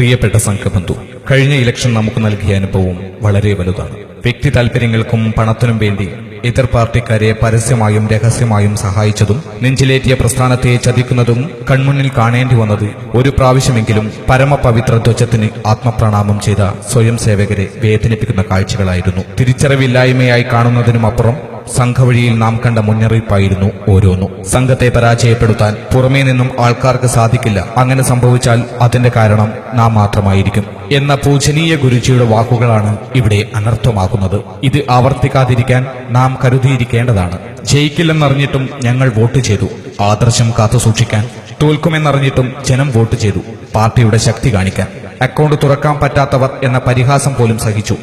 പ്രിയപ്പെട്ട സംഘബന്ധു, കഴിഞ്ഞ ഇലക്ഷൻ നമുക്ക് നൽകിയ അനുഭവം വളരെ വലുതാണ്. വ്യക്തി താൽപര്യങ്ങൾക്കും പണത്തിനും വേണ്ടി എതിർ പാർട്ടിക്കാരെ പരസ്യമായും രഹസ്യമായും സഹായിച്ചതും നെഞ്ചിലേറ്റിയ പ്രസ്ഥാനത്തെ ചതിക്കുന്നതും കൺമുന്നിൽ കാണേണ്ടി വന്നത് ഒരു പ്രാവശ്യമെങ്കിലും പരമപവിത്ര ധ്വജത്തിന് ആത്മപ്രണാമം ചെയ്ത സ്വയം സേവകരെ വേദനിപ്പിക്കുന്ന കാഴ്ചകളായിരുന്നു. തിരിച്ചറിവില്ലായ്മയായി കാണുന്നതിനുമപ്പുറം സംഘവഴിയിൽ നാം കണ്ട മുന്നറിയിപ്പായിരുന്നു ഓരോന്നും. സംഘത്തെ പരാജയപ്പെടുത്താൻ പുറമേ നിന്നും ആൾക്കാർക്ക് സാധിക്കില്ല. അങ്ങനെ സംഭവിച്ചാൽ അതിന്റെ കാരണം നാം മാത്രമായിരിക്കും എന്ന പൂജനീയ ഗുരുജിയുടെ വാക്കുകളാണ് ഇവിടെ അനർത്ഥമാകുന്നത്. ഇത് ആവർത്തിക്കാതിരിക്കാൻ നാം കരുതിയിരിക്കേണ്ടതാണ്. ജയിക്കില്ലെന്നറിഞ്ഞിട്ടും ഞങ്ങൾ വോട്ട് ചെയ്തു. ആദർശം കാത്തുസൂക്ഷിക്കാൻ. തോൽക്കുമെന്നറിഞ്ഞിട്ടും ജനം വോട്ട് ചെയ്തു, പാർട്ടിയുടെ ശക്തി കാണിക്കാൻ. അക്കൗണ്ട് തുറക്കാൻ പറ്റാത്തവർ എന്ന പരിഹാസം പോലും സഹിച്ചു,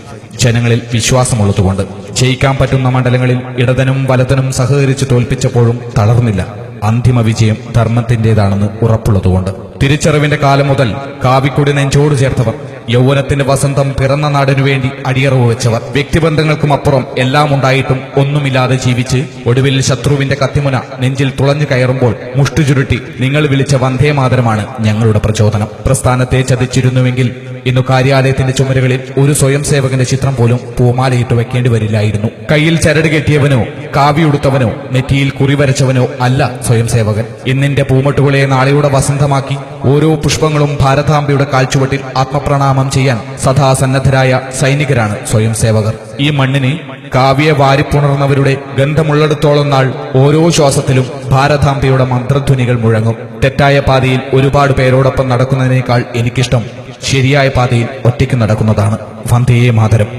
ജനങ്ങളിൽ വിശ്വാസമുള്ളതുകൊണ്ട്. ജയിക്കാൻ പറ്റുന്ന മണ്ഡലങ്ങളിൽ ഇടതനും വലതനും സഹകരിച്ച് തോൽപ്പിച്ചപ്പോഴും തളർന്നില്ല. അന്തിമ വിജയം ധർമ്മത്തിന്റേതാണെന്ന് ഉറപ്പുള്ളതുകൊണ്ട്. തിരിച്ചറിവിന്റെ കാലം മുതൽ കാവിക്കൊടി നെഞ്ചോട് ചേർത്തവർ, യൗവനത്തിന്റെ വസന്തം പിറന്ന നാടിനു വേണ്ടി അടിയറവ് വെച്ചവർ, വ്യക്തിബന്ധങ്ങൾക്കും അപ്പുറം എല്ലാം ഉണ്ടായിട്ടും ഒന്നുമില്ലാതെ ജീവിച്ച് ഒടുവിൽ ശത്രുവിന്റെ കത്തിമുന നെഞ്ചിൽ തുളഞ്ഞു കയറുമ്പോൾ മുഷ്ടി ചുരുട്ടി നിങ്ങൾ വിളിച്ച വന്ദേമാതരമാണ് ഞങ്ങളുടെ പ്രചോദനം. പ്രസ്ഥാനത്തെ ചതിച്ചിരുന്നുവെങ്കിൽ ഇന്നു കാര്യാലയത്തിന്റെ ചുമരുകളിൽ ഒരു സ്വയം സേവകന്റെ ചിത്രം പോലും പൂമാലയിട്ട് വെക്കേണ്ടി വരില്ലായിരുന്നു. കയ്യിൽ ചരട് കെട്ടിയവനോ കാവിയുടുത്തവനോ നെറ്റിയിൽ കുറിവരച്ചവനോ അല്ല സ്വയം സേവകൻ. ഇന്നിന്റെ പൂമട്ടുകളെ നാളെയുടെ വസന്തമാക്കി ഓരോ പുഷ്പങ്ങളും ഭാരതാംബയുടെ കാൽച്ചുവട്ടിൽ ആത്മപ്രണാമം ചെയ്യാൻ സദാ സന്നദ്ധരായ സൈനികരാണ് സ്വയം സേവകർ. ഈ മണ്ണിന് കാവ്യെ വാരിപ്പുണർന്നവരുടെ ഗന്ധമുള്ളിടത്തോളം നാൾ ഓരോ ശ്വാസത്തിലും ഭാരതാംബയുടെ മന്ത്രധ്വനികൾ മുഴങ്ങും. തെറ്റായ പാതയിൽ ഒരുപാട് പേരോടൊപ്പം നടക്കുന്നതിനേക്കാൾ എനിക്കിഷ്ടം ശരിയായ പാതയിൽ ഒറ്റയ്ക്ക് നടക്കുന്നതാണ്. വന്ദേ മാതരം.